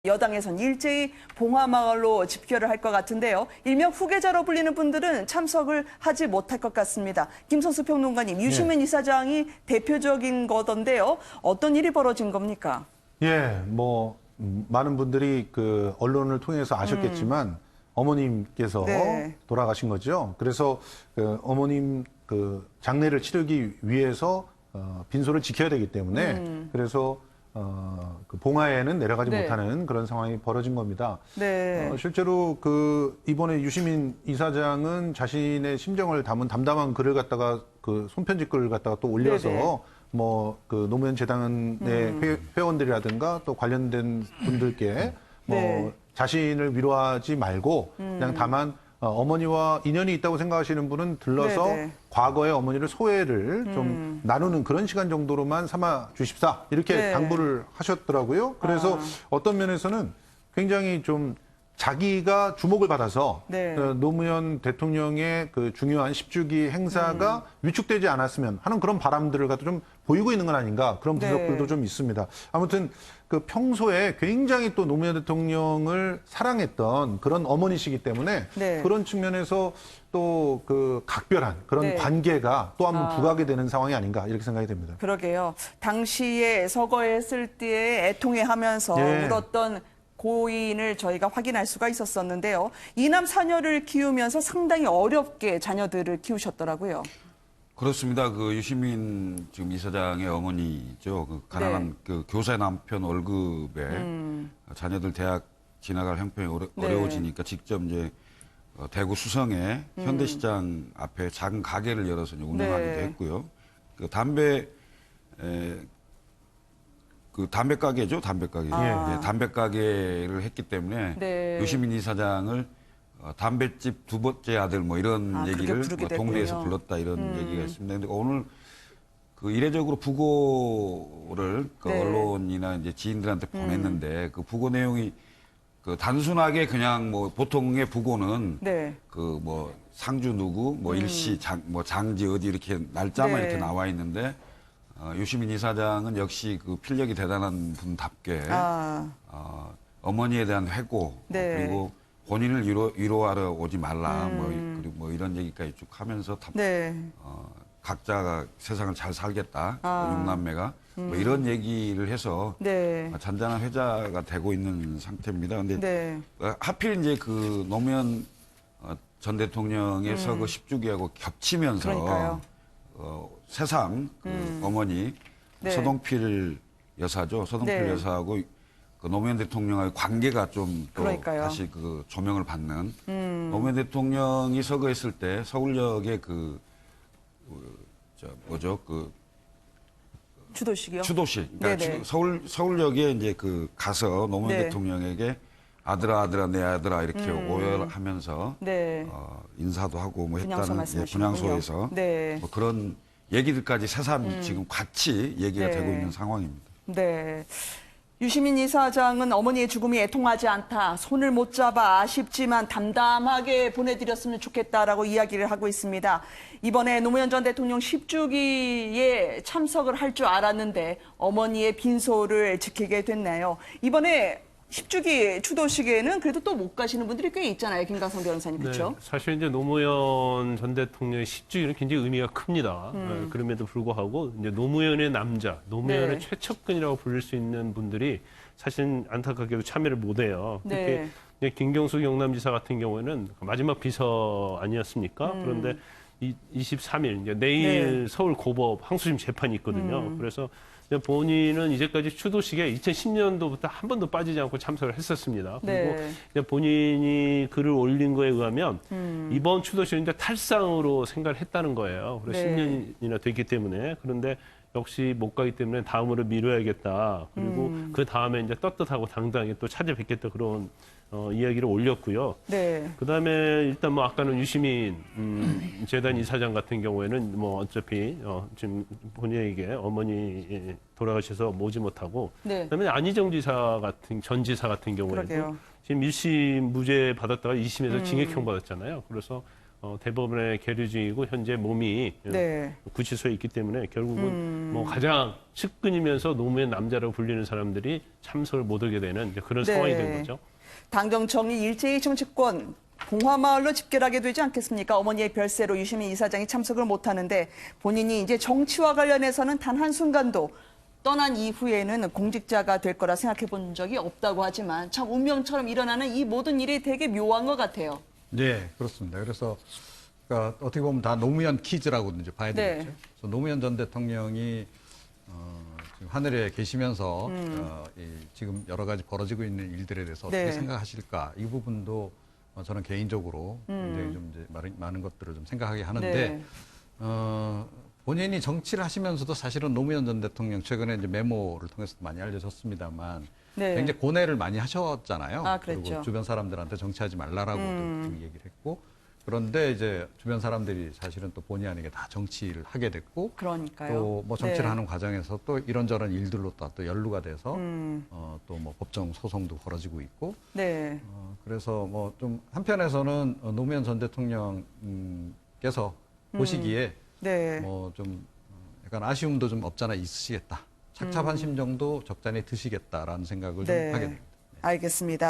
여당에선 일제히 봉화마을로 집결을 할 것 같은데요. 일명 후계자로 불리는 분들은 참석을 하지 못할 것 같습니다. 김성수 평론가님, 유시민 이사장이 대표적인 거던데요. 어떤 일이 벌어진 겁니까? 예, 많은 분들이 그 언론을 통해서 아셨겠지만 어머님께서 네. 돌아가신 거죠. 그래서 그 어머님 그 장례를 치르기 위해서 빈소를 지켜야 되기 때문에 그래서 그 봉화에는 내려가지 네. 못하는 그런 상황이 벌어진 겁니다. 네. 실제로 그 이번에 유시민 이사장은 자신의 심정을 담은 담담한 글을 갖다가 그 손편지 글을 갖다가 또 올려서 네네. 그 노무현 재단의 회원들이라든가 또 관련된 분들께 네. 자신을 위로하지 말고 그냥 다만 어머니와 인연이 있다고 생각하시는 분은 들러서 네네. 과거의 어머니를 소회를 좀 나누는 그런 시간 정도로만 삼아 주십사 이렇게 네. 당부를 하셨더라고요. 그래서 어떤 면에서는 굉장히 좀 자기가 주목을 받아서 네. 노무현 대통령의 그 중요한 10주기 행사가 위축되지 않았으면 하는 그런 바람들을 갖다 좀 보이고 있는 건 아닌가 그런 분석들도 네. 좀 있습니다. 아무튼 그 평소에 굉장히 또 노무현 대통령을 사랑했던 그런 어머니시기 때문에 네. 그런 측면에서 또 그 각별한 그런 네. 관계가 또 한번 부각이 되는 상황이 아닌가 이렇게 생각이 됩니다. 그러게요. 당시에 서거했을 때 애통해하면서 예. 울었던 고인을 저희가 확인할 수가 있었었는데요. 이남 사녀를 키우면서 상당히 어렵게 자녀들을 키우셨더라고요. 그렇습니다. 그 유시민 지금 이사장의 어머니죠. 그 가난한 그 교사 남편 월급에 자녀들 대학 지나갈 형편이 어려워지니까 직접 이제 대구 수성에 현대시장 앞에 작은 가게를 열어서 이제 운영하기도 네. 했고요. 그 담배 가게죠, 담배 가게. 예, 담배 가게를 했기 때문에 네. 유시민 이사장을 담배집 두 번째 아들 뭐 이런 그렇게 얘기를 부르게 동네에서 됐군요. 불렀다 이런 얘기가 있습니다. 근데 오늘 그 이례적으로 부고를 그 네. 언론이나 이제 지인들한테 보냈는데 그 부고 내용이 그 단순하게 그냥 뭐 보통의 부고는 네. 그 뭐 상주 누구 뭐 일시 장지 어디 이렇게 날짜만 네. 이렇게 나와 있는데 유시민 이사장은 역시 그 필력이 대단한 분답게 어머니에 대한 회고 네. 그리고 본인을 위로하러 오지 말라 그리고 뭐 이런 얘기까지 쭉 하면서 네. 각자가 세상을 잘 살겠다 육남매가 뭐 이런 얘기를 해서 네. 잔잔한 회자가 되고 있는 상태입니다. 근데 네. 하필 이제 그 노무현 전 대통령의 서거 10주기하고 겹치면서 그러니까요. 새삼 그 어머니 네. 서동필 여사죠. 서동필 네. 여사하고 그 노무현 대통령과의 관계가 좀 또 그러니까요. 다시 그 조명을 받는 노무현 대통령이 서거했을 때 서울역에 주도식이요? 추도식. 그러니까 네네. 서울역에 이제 가서 노무현 네. 대통령에게 아들아 내 아들아 이렇게 오열하면서 네. 인사도 하고 뭐 분향소 했다는 말씀하시는군요. 분향소에서 네. 뭐 그런 얘기들까지 새삼 지금 같이 얘기가 네. 되고 있는 상황입니다. 네. 유시민 이사장은 어머니의 죽음이 애통하지 않다. 손을 못 잡아 아쉽지만 담담하게 보내드렸으면 좋겠다라고 이야기를 하고 있습니다. 이번에 노무현 전 대통령 10주기에 참석을 할 줄 알았는데 어머니의 빈소를 지키게 됐나요? 이번에 10주기 추도식에는 그래도 또 못 가시는 분들이 꽤 있잖아요. 김강성 변호사님, 그렇죠? 네, 사실 이제 노무현 전 대통령의 10주기는 굉장히 의미가 큽니다. 그럼에도 불구하고 이제 노무현의 남자, 노무현의 네. 최측근이라고 부를 수 있는 분들이 사실 안타깝게도 참여를 못해요. 네. 특히 이제 김경수 경남지사 같은 경우에는 마지막 비서 아니었습니까? 그런데 23일 이제 내일 네. 서울 고법 항소심 재판이 있거든요. 그래서 본인은 이제까지 추도식에 2010년도부터 한 번도 빠지지 않고 참석을 했었습니다. 그리고 네. 이제 본인이 글을 올린 거에 의하면 이번 추도식은 이제 탈상으로 생각을 했다는 거예요. 그래서 네. 10년이나 됐기 때문에. 그런데 역시 못 가기 때문에 다음으로 미뤄야겠다. 그리고 그 다음에 이제 떳떳하고 당당하게 또 찾아뵙겠다 그런 이야기를 올렸고요. 네. 그다음에 일단 뭐 아까는 유시민 재단 이사장 같은 경우에는 뭐 어차피 지금 본인에게 어머니 돌아가셔서 모지 못하고 네. 그다음에 안희정 전 지사 같은 경우에도 그러게요. 지금 1심 무죄 받았다가 2심에서 징역형 받았잖아요. 그래서 대법원의 계류 중이고 현재 몸이 네. 구치소에 있기 때문에 결국은 뭐 가장 측근이면서 노무현 남자라고 불리는 사람들이 참석을 못하게 되는 이제 그런 네. 상황이 된 거죠. 당정청이 일제히 정치권 봉화마을로 집결하게 되지 않겠습니까? 어머니의 별세로 유시민 이사장이 참석을 못하는데 본인이 이제 정치와 관련해서는 단 한순간도 떠난 이후에는 공직자가 될 거라 생각해 본 적이 없다고 하지만 참 운명처럼 일어나는 이 모든 일이 되게 묘한 것 같아요. 네, 그렇습니다. 그래서 그러니까 어떻게 보면 다 노무현 퀴즈라고 이제 봐야 네. 되겠죠. 그래서 노무현 전 대통령이 지금 하늘에 계시면서 지금 여러 가지 벌어지고 있는 일들에 대해서 어떻게 네. 생각하실까 이 부분도 저는 개인적으로 굉장히 좀 이제 많은 것들을 좀 생각하게 하는데 네. 본인이 정치를 하시면서도 사실은 노무현 전 대통령 최근에 이제 메모를 통해서 많이 알려졌습니다만 네. 굉장히 고뇌를 많이 하셨잖아요. 아, 그랬죠. 그리고 주변 사람들한테 정치하지 말라라고 얘기를 했고 그런데 이제 주변 사람들이 사실은 또 본의 아니게 다 정치를 하게 됐고 그러니까요. 또 뭐 정치를 네. 하는 과정에서 또 이런저런 일들로 또 연루가 돼서 또 뭐 법정 소송도 벌어지고 있고 네. 그래서 뭐 좀 한편에서는 노무현 전 대통령께서 보시기에 네. 뭐 좀 약간 아쉬움도 좀 없잖아 있으시겠다. 착잡한 심정도 적잖이 드시겠다라는 생각을 좀 네. 하게 됩니다. 알겠습니다.